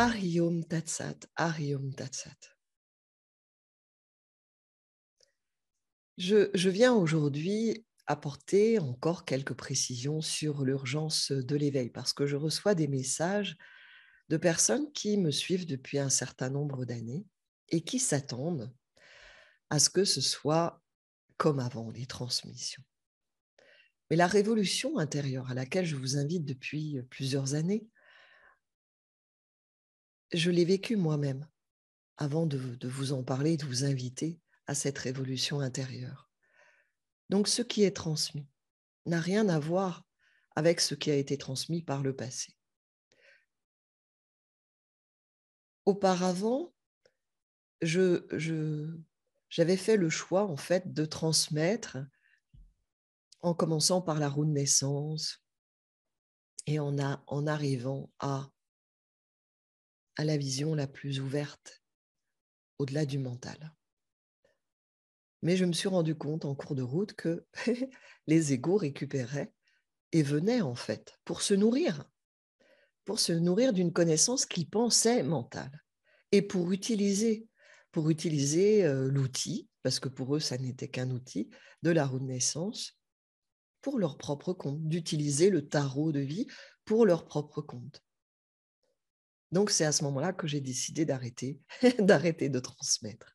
Hari Om Tat Sat, Hari Om Tat Sat. Je viens aujourd'hui apporter encore quelques précisions sur l'urgence de l'éveil, parce que je reçois des messages de personnes qui me suivent depuis un certain nombre d'années et qui s'attendent à ce que ce soit comme avant, les transmissions. Mais la révolution intérieure à laquelle je vous invite depuis plusieurs années, je l'ai vécue moi-même avant de vous en parler, de vous inviter à cette révolution intérieure. Donc ce qui est transmis n'a rien à voir avec ce qui a été transmis par le passé. Auparavant, j'avais fait le choix en fait de transmettre en commençant par la roue de naissance et en arrivant à la vision la plus ouverte au-delà du mental. Mais je me suis rendu compte en cours de route que les égos récupéraient et venaient en fait pour se nourrir d'une connaissance qu'ils pensaient mentale et pour utiliser l'outil, parce que pour eux ça n'était qu'un outil, de la roue de naissance pour leur propre compte, d'utiliser le tarot de vie pour leur propre compte. Donc c'est à ce moment-là que j'ai décidé d'arrêter de transmettre.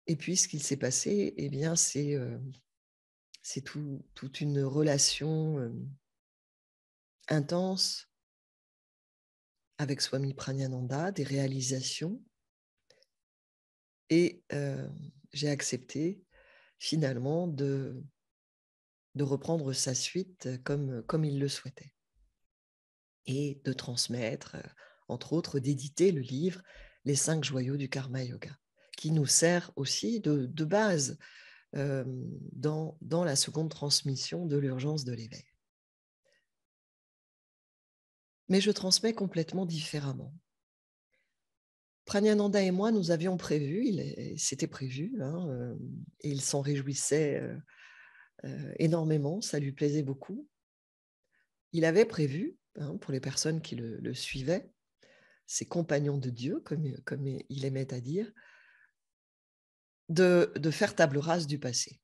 Et puis ce qu'il s'est passé, eh bien c'est toute une relation intense avec Swami Pragyananda, des réalisations, et j'ai accepté finalement de reprendre sa suite comme il le souhaitait, et de transmettre, entre autres, d'éditer le livre « Les 5 joyaux du Karma Yoga », qui nous sert aussi de base dans la seconde transmission de l'urgence de l'éveil. Mais je transmets complètement différemment. Pragyananda et moi, nous avions prévu, c'était prévu, hein, et il s'en réjouissait énormément, ça lui plaisait beaucoup. Il avait prévu, hein, pour les personnes qui le suivaient, ses compagnons de Dieu, comme il aimait à dire, de faire table rase du passé.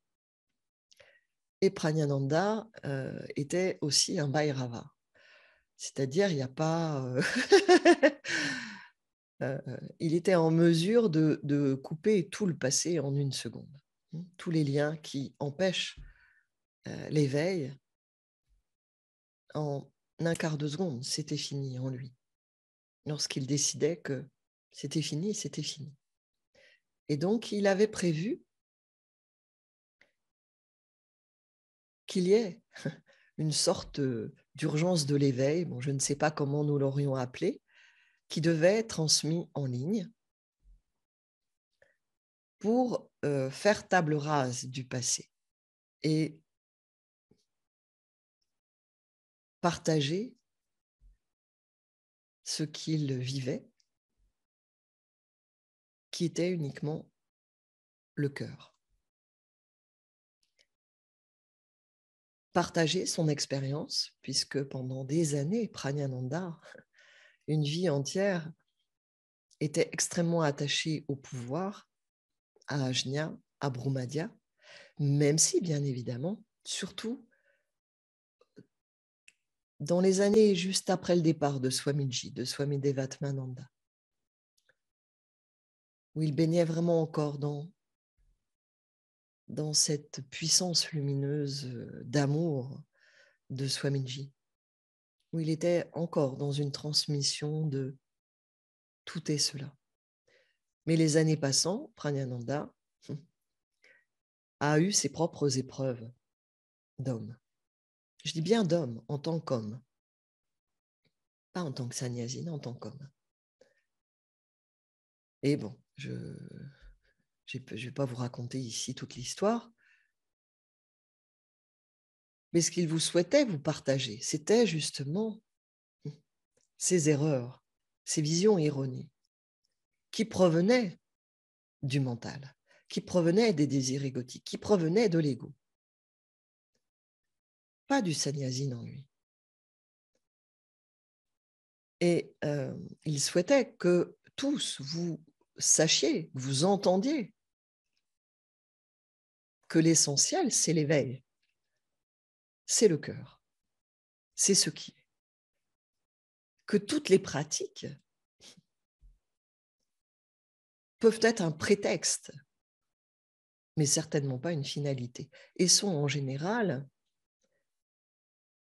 Et Pragyananda était aussi un Bhairava, c'est-à-dire il n'y a pas... il était en mesure de couper tout le passé en une seconde. Tous les liens qui empêchent l'éveil, en un quart de seconde, c'était fini en lui. Lorsqu'il décidait que c'était fini, c'était fini. Et donc, il avait prévu qu'il y ait une sorte d'urgence de l'éveil, bon, je ne sais pas comment nous l'aurions appelé, qui devait être transmis en ligne pour faire table rase du passé et partager ce qu'il vivait, qui était uniquement le cœur. Partager son expérience, puisque pendant des années, Pragyananda, une vie entière, était extrêmement attaché au pouvoir, à Ajna, à Brahmadya, même si, bien évidemment, surtout dans les années juste après le départ de Swamiji, de Swami Devatmananda, où il baignait vraiment encore dans cette puissance lumineuse d'amour de Swamiji, où il était encore dans une transmission de tout est cela. Mais les années passant, Pragyananda a eu ses propres épreuves d'homme. Je dis bien d'homme en tant qu'homme, pas en tant que sannyasine, en tant qu'homme. Et bon, je ne vais pas vous raconter ici toute l'histoire, mais ce qu'il vous souhaitait vous partager, c'était justement ces erreurs, ces visions erronées qui provenaient du mental, qui provenaient des désirs égotiques, qui provenaient de l'ego, pas du sannyasine en lui. Et il souhaitait que tous vous sachiez, que vous entendiez que l'essentiel, c'est l'éveil, c'est le cœur, c'est ce qui est. Que toutes les pratiques peuvent être un prétexte, mais certainement pas une finalité, et sont en général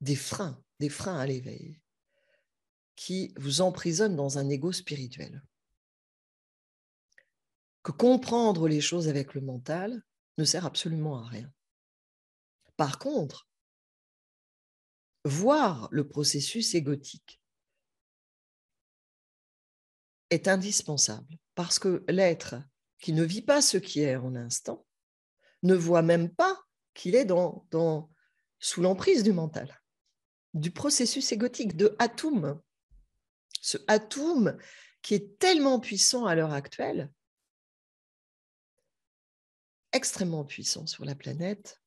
des freins à l'éveil, qui vous emprisonnent dans un ego spirituel. Que comprendre les choses avec le mental ne sert absolument à rien. Par contre, voir le processus égotique est indispensable, parce que l'être qui ne vit pas ce qui est en instant ne voit même pas qu'il est sous l'emprise du mental, du processus égotique, de Atum. Ce Atum qui est tellement puissant à l'heure actuelle, extrêmement puissant sur la planète,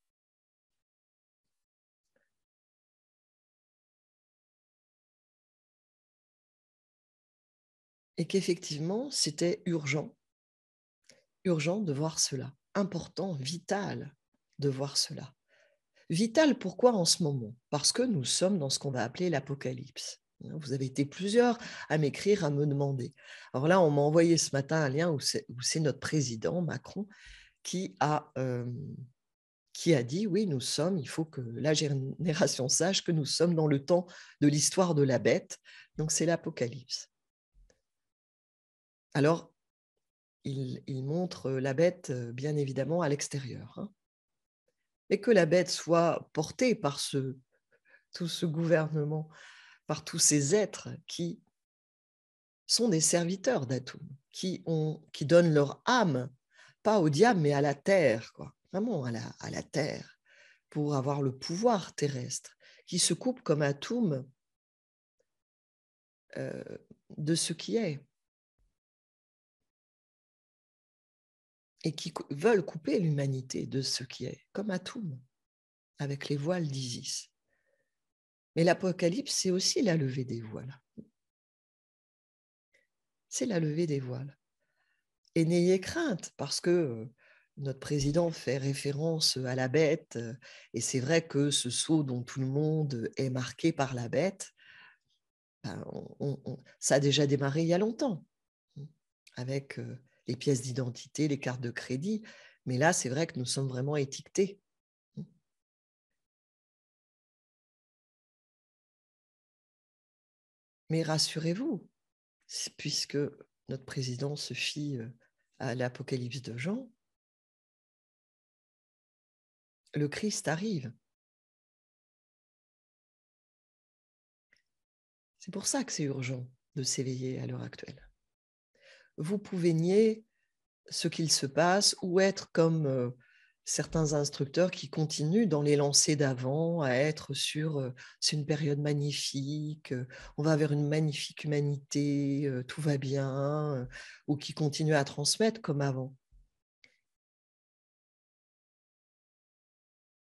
et qu'effectivement, c'était urgent de voir cela, important, vital de voir cela. Vital, pourquoi en ce moment? Parce que nous sommes dans ce qu'on va appeler l'apocalypse. Vous avez été plusieurs à m'écrire, à me demander. Alors là, on m'a envoyé ce matin un lien où c'est notre président, Macron, qui a dit, oui, il faut que la génération sache que nous sommes dans le temps de l'histoire de la bête. Donc, c'est l'apocalypse. Alors, il montre la bête, bien évidemment, à l'extérieur. Mais que la bête soit portée par tout ce gouvernement, par tous ces êtres qui sont des serviteurs d'Atum, qui donnent leur âme, pas au diable, mais à la terre, quoi. Vraiment à la terre, pour avoir le pouvoir terrestre, qui se coupent comme Atum de ce qui est, et qui veulent couper l'humanité de ce qui est, comme Atum, avec les voiles d'Isis. Mais l'Apocalypse, c'est aussi la levée des voiles. C'est la levée des voiles. Et n'ayez crainte, parce que notre président fait référence à la bête, et c'est vrai que ce sceau dont tout le monde est marqué par la bête, ben, ça a déjà démarré il y a longtemps, avec les pièces d'identité, les cartes de crédit, mais là, c'est vrai que nous sommes vraiment étiquetés. Mais rassurez-vous, puisque notre président se fie à l'Apocalypse de Jean, le Christ arrive. C'est pour ça que c'est urgent de s'éveiller à l'heure actuelle. Vous pouvez nier ce qu'il se passe ou être comme certains instructeurs qui continuent dans les lancers d'avant à être sur c'est une période magnifique, on va vers une magnifique humanité, tout va bien, ou qui continuent à transmettre comme avant,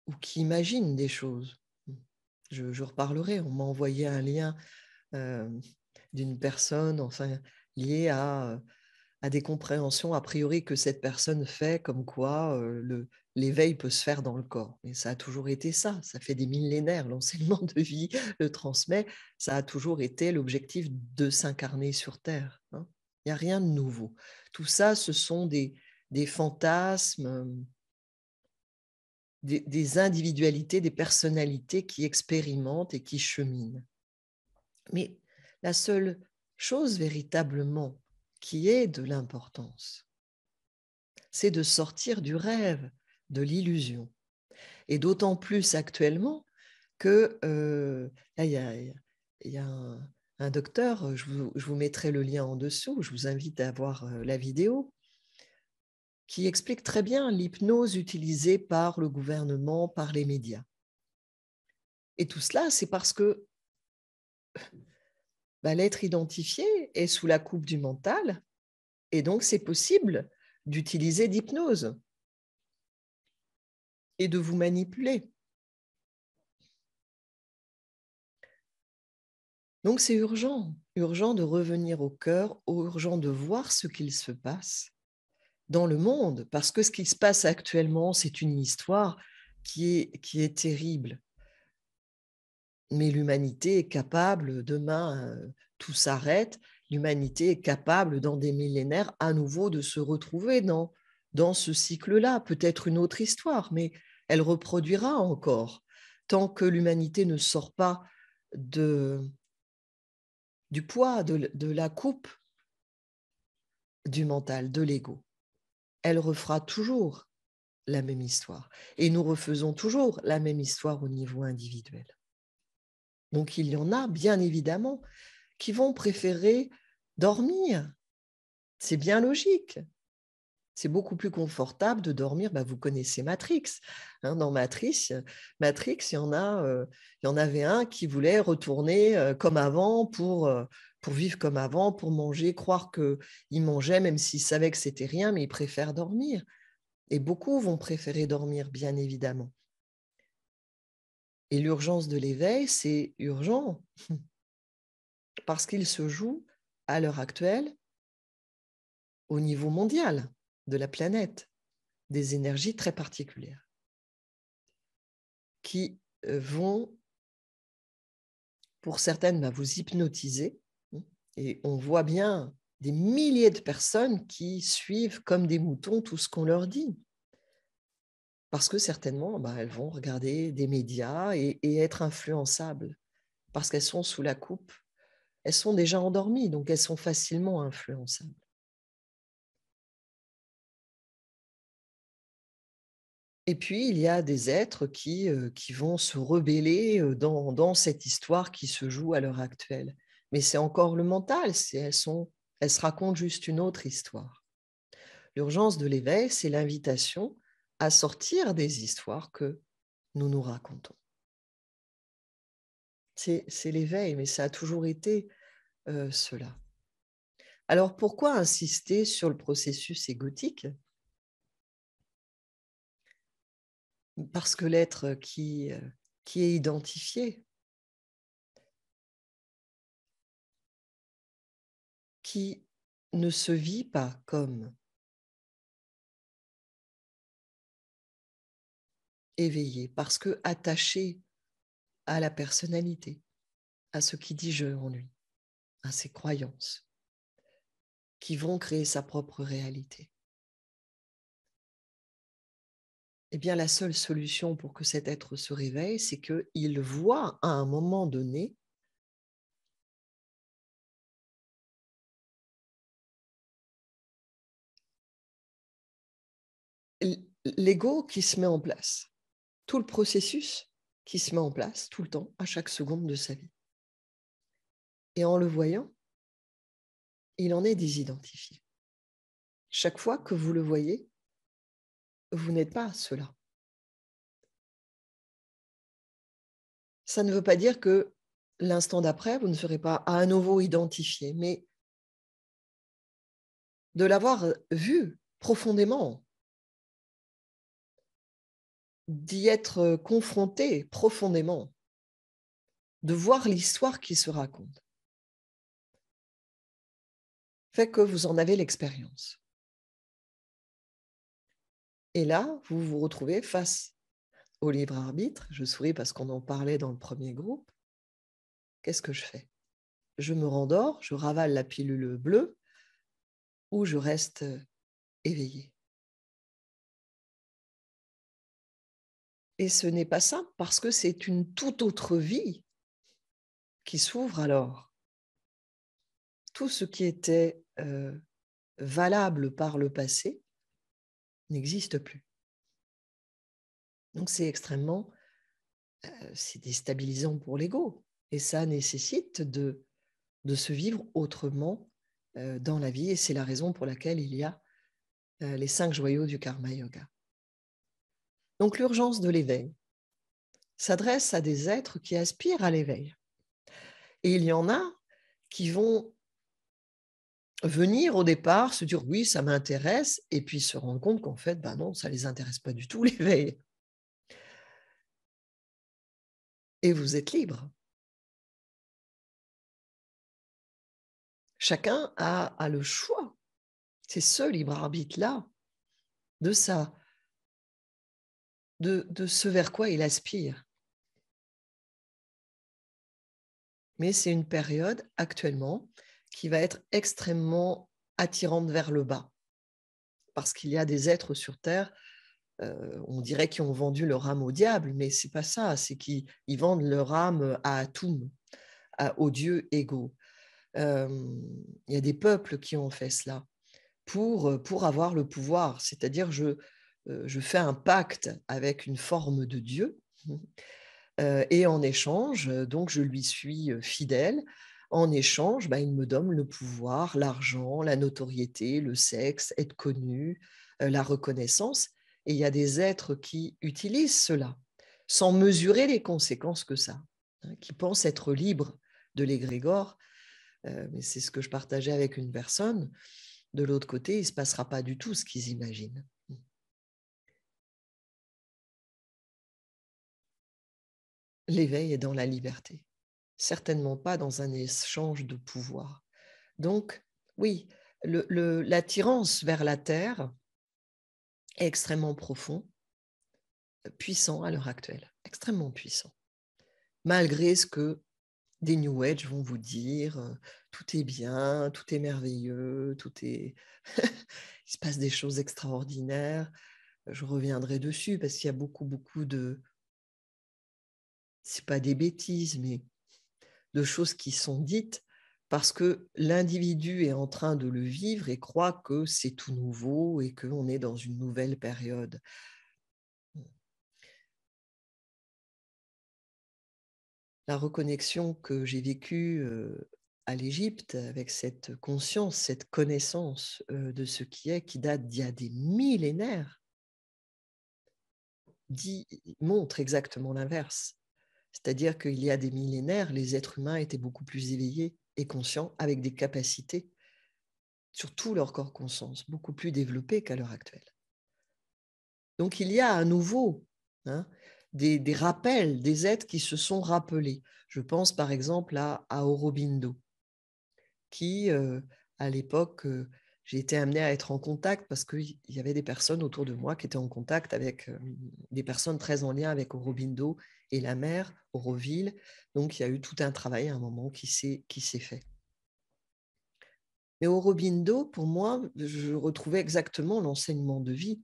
ou qui imaginent des choses. Je reparlerai, on m'a envoyé un lien d'une personne, enfin, liée à des compréhensions a priori que cette personne fait, comme quoi l'éveil peut se faire dans le corps. Mais ça a toujours été ça, ça fait des millénaires, l'enseignement de vie le transmet, ça a toujours été l'objectif de s'incarner sur Terre. Il n'y a rien de nouveau. Tout ça, ce sont des fantasmes, des individualités, des personnalités qui expérimentent et qui cheminent. Mais la seule chose véritablement qui est de l'importance, c'est de sortir du rêve, de l'illusion. Et d'autant plus actuellement que là, il y a un docteur, je vous mettrai le lien en dessous, je vous invite à voir la vidéo, qui explique très bien l'hypnose utilisée par le gouvernement, par les médias. Et tout cela, c'est parce que l'être identifié est sous la coupe du mental, et donc c'est possible d'utiliser d'hypnose et de vous manipuler. Donc c'est urgent, urgent de revenir au cœur, urgent de voir ce qu'il se passe dans le monde, parce que ce qui se passe actuellement, c'est une histoire qui est terrible. Mais l'humanité est capable, demain, tout s'arrête, l'humanité est capable, dans des millénaires, à nouveau de se retrouver dans ce cycle-là. Peut-être une autre histoire, mais elle reproduira encore. Tant que l'humanité ne sort pas du poids, de la coupe du mental, de l'ego, elle refera toujours la même histoire. Et nous refaisons toujours la même histoire au niveau individuel. Donc il y en a, bien évidemment, qui vont préférer dormir. C'est bien logique. C'est beaucoup plus confortable de dormir. Vous connaissez Matrix. Dans Matrix, il y en avait un qui voulait retourner comme avant pour vivre comme avant, pour manger, croire qu'il mangeait, même s'il savait que c'était rien, mais il préfère dormir. Et beaucoup vont préférer dormir, bien évidemment. Et l'urgence de l'éveil, c'est urgent parce qu'il se joue à l'heure actuelle au niveau mondial de la planète des énergies très particulières qui vont, pour certaines, vous hypnotiser. Et on voit bien des milliers de personnes qui suivent comme des moutons tout ce qu'on leur dit. Parce que certainement, elles vont regarder des médias et être influençables parce qu'elles sont sous la coupe. Elles sont déjà endormies, donc elles sont facilement influençables. Et puis, il y a des êtres qui vont se rebeller dans cette histoire qui se joue à l'heure actuelle. Mais c'est encore le mental, elles se racontent juste une autre histoire. L'urgence de l'éveil, c'est l'invitation à sortir des histoires que nous nous racontons. C'est l'éveil, mais ça a toujours été cela. Alors, pourquoi insister sur le processus égotique ? Parce que l'être qui est identifié, qui ne se vit pas comme éveillé, parce que attaché à la personnalité, à ce qui dit je en lui, à ses croyances, qui vont créer sa propre réalité. Eh bien, la seule solution pour que cet être se réveille, c'est qu'il voit à un moment donné l'ego qui se met en place, tout le processus qui se met en place tout le temps, à chaque seconde de sa vie. Et en le voyant, il en est désidentifié. Chaque fois que vous le voyez, vous n'êtes pas cela. Ça ne veut pas dire que l'instant d'après, vous ne serez pas à nouveau identifié, mais de l'avoir vu profondément, d'y être confronté profondément, de voir l'histoire qui se raconte, fait que vous en avez l'expérience. Et là, vous vous retrouvez face au libre arbitre. Je souris parce qu'on en parlait dans le premier groupe. Qu'est-ce que je fais ? Je me rendors, je ravale la pilule bleue ou je reste éveillé. Et ce n'est pas simple parce que c'est une toute autre vie qui s'ouvre alors. Tout ce qui était valable par le passé n'existe plus. Donc c'est extrêmement c'est déstabilisant pour l'ego. Et ça nécessite de se vivre autrement dans la vie. Et c'est la raison pour laquelle il y a les 5 joyaux du Karma Yoga. Donc l'urgence de l'éveil s'adresse à des êtres qui aspirent à l'éveil. Et il y en a qui vont venir au départ, se dire oui, ça m'intéresse, et puis se rendre compte qu'en fait, non, ça ne les intéresse pas du tout, l'éveil. Et vous êtes libre. Chacun a le choix. C'est ce libre arbitre-là de ce vers quoi il aspire. Mais c'est une période actuellement qui va être extrêmement attirante vers le bas. Parce qu'il y a des êtres sur Terre, on dirait qu'ils ont vendu leur âme au diable, mais ce n'est pas ça, c'est qu'ils vendent leur âme à Atum, aux dieux égaux. Il y a des peuples qui ont fait cela pour avoir le pouvoir, c'est-à-dire je fais un pacte avec une forme de Dieu, et en échange, donc je lui suis fidèle. En échange, il me donne le pouvoir, l'argent, la notoriété, le sexe, être connu, la reconnaissance. Et il y a des êtres qui utilisent cela sans mesurer les conséquences que ça, qui pensent être libres de l'égrégore. Mais c'est ce que je partageais avec une personne. De l'autre côté, il ne se passera pas du tout ce qu'ils imaginent. L'éveil est dans la liberté, certainement pas dans un échange de pouvoir. Donc, oui, l'attirance vers la Terre est extrêmement profond, puissant à l'heure actuelle, extrêmement puissant. Malgré ce que des New Age vont vous dire, tout est bien, tout est merveilleux, il se passe des choses extraordinaires. Je reviendrai dessus parce qu'il y a beaucoup de, c'est pas des bêtises, mais de choses qui sont dites parce que l'individu est en train de le vivre et croit que c'est tout nouveau et qu'on est dans une nouvelle période. La reconnexion que j'ai vécue à l'Égypte avec cette conscience, cette connaissance de ce qui est, qui date d'il y a des millénaires, montre exactement l'inverse. C'est-à-dire qu'il y a des millénaires, les êtres humains étaient beaucoup plus éveillés et conscients, avec des capacités sur tout leur corps conscience, beaucoup plus développées qu'à l'heure actuelle. Donc il y a à nouveau des rappels, des êtres qui se sont rappelés. Je pense par exemple à Aurobindo, qui, à l'époque, j'ai été amenée à être en contact parce qu'il y avait des personnes autour de moi qui étaient en contact avec des personnes très en lien avec Aurobindo et la mère, Auroville. Donc, il y a eu tout un travail à un moment qui s'est fait. Mais Aurobindo, pour moi, je retrouvais exactement l'enseignement de vie.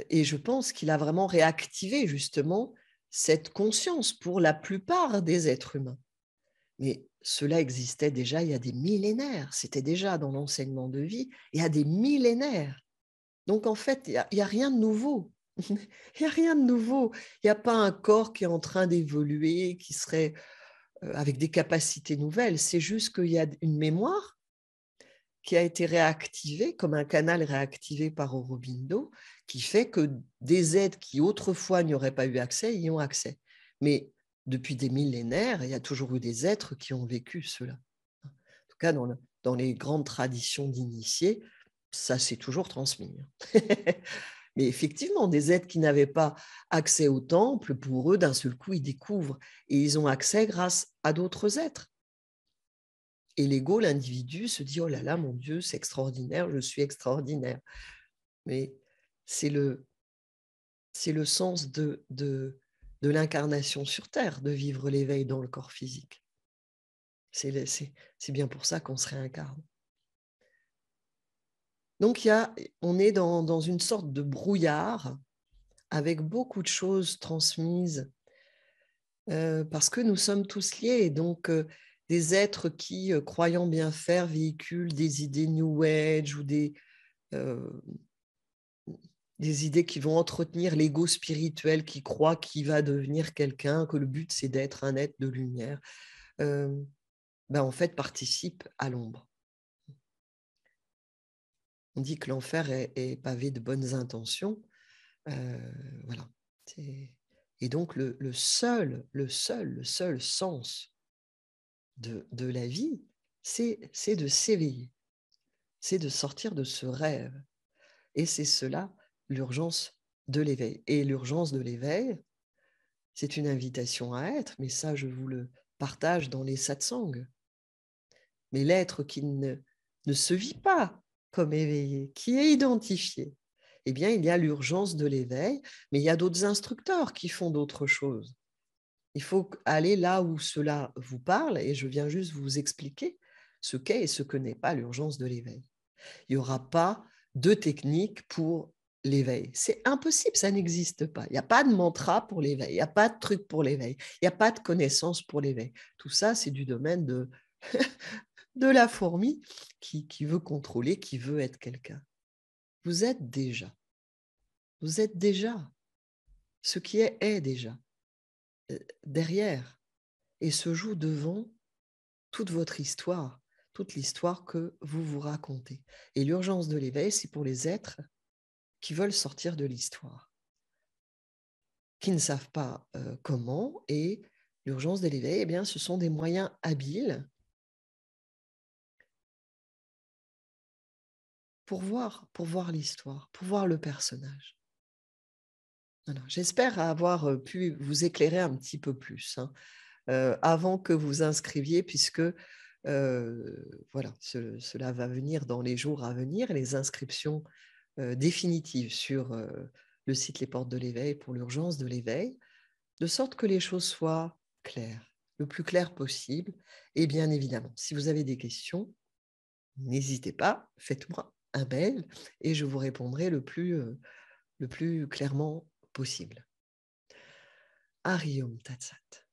Et je pense qu'il a vraiment réactivé justement cette conscience pour la plupart des êtres humains. Mais cela existait déjà il y a des millénaires, c'était déjà dans l'enseignement de vie, il y a des millénaires. Donc en fait, il n'y a rien de nouveau. Il n'y a rien de nouveau. Il n'y a pas un corps qui est en train d'évoluer, qui serait avec des capacités nouvelles. C'est juste qu'il y a une mémoire qui a été réactivée, comme un canal réactivé par Aurobindo, qui fait que des êtres qui autrefois n'y auraient pas eu accès, y ont accès. Mais depuis des millénaires, il y a toujours eu des êtres qui ont vécu cela. En tout cas, dans les grandes traditions d'initiés, ça s'est toujours transmis. Mais effectivement, des êtres qui n'avaient pas accès au temple, pour eux, d'un seul coup, ils découvrent et ils ont accès grâce à d'autres êtres. Et l'ego, l'individu, se dit « Oh là là, mon Dieu, c'est extraordinaire, je suis extraordinaire. » Mais c'est le sens de l'incarnation sur Terre, de vivre l'éveil dans le corps physique. C'est bien pour ça qu'on se réincarne. Donc, on est dans une sorte de brouillard avec beaucoup de choses transmises parce que nous sommes tous liés. Donc, des êtres qui, croyant bien faire, véhiculent des idées New Age ou des idées qui vont entretenir l'ego spirituel qui croit qu'il va devenir quelqu'un, que le but, c'est d'être un être de lumière, en fait, participe à l'ombre. On dit que l'enfer est pavé de bonnes intentions. Voilà. Et donc, le seul sens de la vie, c'est de s'éveiller, c'est de sortir de ce rêve. Et c'est cela, l'urgence de l'éveil. Et l'urgence de l'éveil, c'est une invitation à être, mais ça, je vous le partage dans les satsangs. Mais l'être qui ne se vit pas comme éveillé, qui est identifié, eh bien, il y a l'urgence de l'éveil, mais il y a d'autres instructeurs qui font d'autres choses. Il faut aller là où cela vous parle et je viens juste vous expliquer ce qu'est et ce que n'est pas l'urgence de l'éveil. Il n'y aura pas de technique pour l'éveil. C'est impossible, ça n'existe pas. Il n'y a pas de mantra pour l'éveil, il n'y a pas de truc pour l'éveil, il n'y a pas de connaissance pour l'éveil. Tout ça, c'est du domaine de, de la fourmi qui veut contrôler, qui veut être quelqu'un. Vous êtes déjà. Vous êtes déjà. Ce qui est déjà. Derrière. Et se joue devant toute votre histoire, toute l'histoire que vous vous racontez. Et l'urgence de l'éveil, c'est pour les êtres qui veulent sortir de l'histoire, qui ne savent pas comment. Et l'urgence de l'éveil, eh bien, ce sont des moyens habiles pour voir l'histoire, pour voir le personnage. Voilà. J'espère avoir pu vous éclairer un petit peu plus avant que vous inscriviez, puisque voilà, cela va venir dans les jours à venir, les inscriptions définitives sur le site Les Portes de l'Éveil pour l'urgence de l'éveil, de sorte que les choses soient claires, le plus clair possible. Et bien évidemment, si vous avez des questions, n'hésitez pas, faites-moi un mail et je vous répondrai le plus clairement possible. Hariom Tat Sat.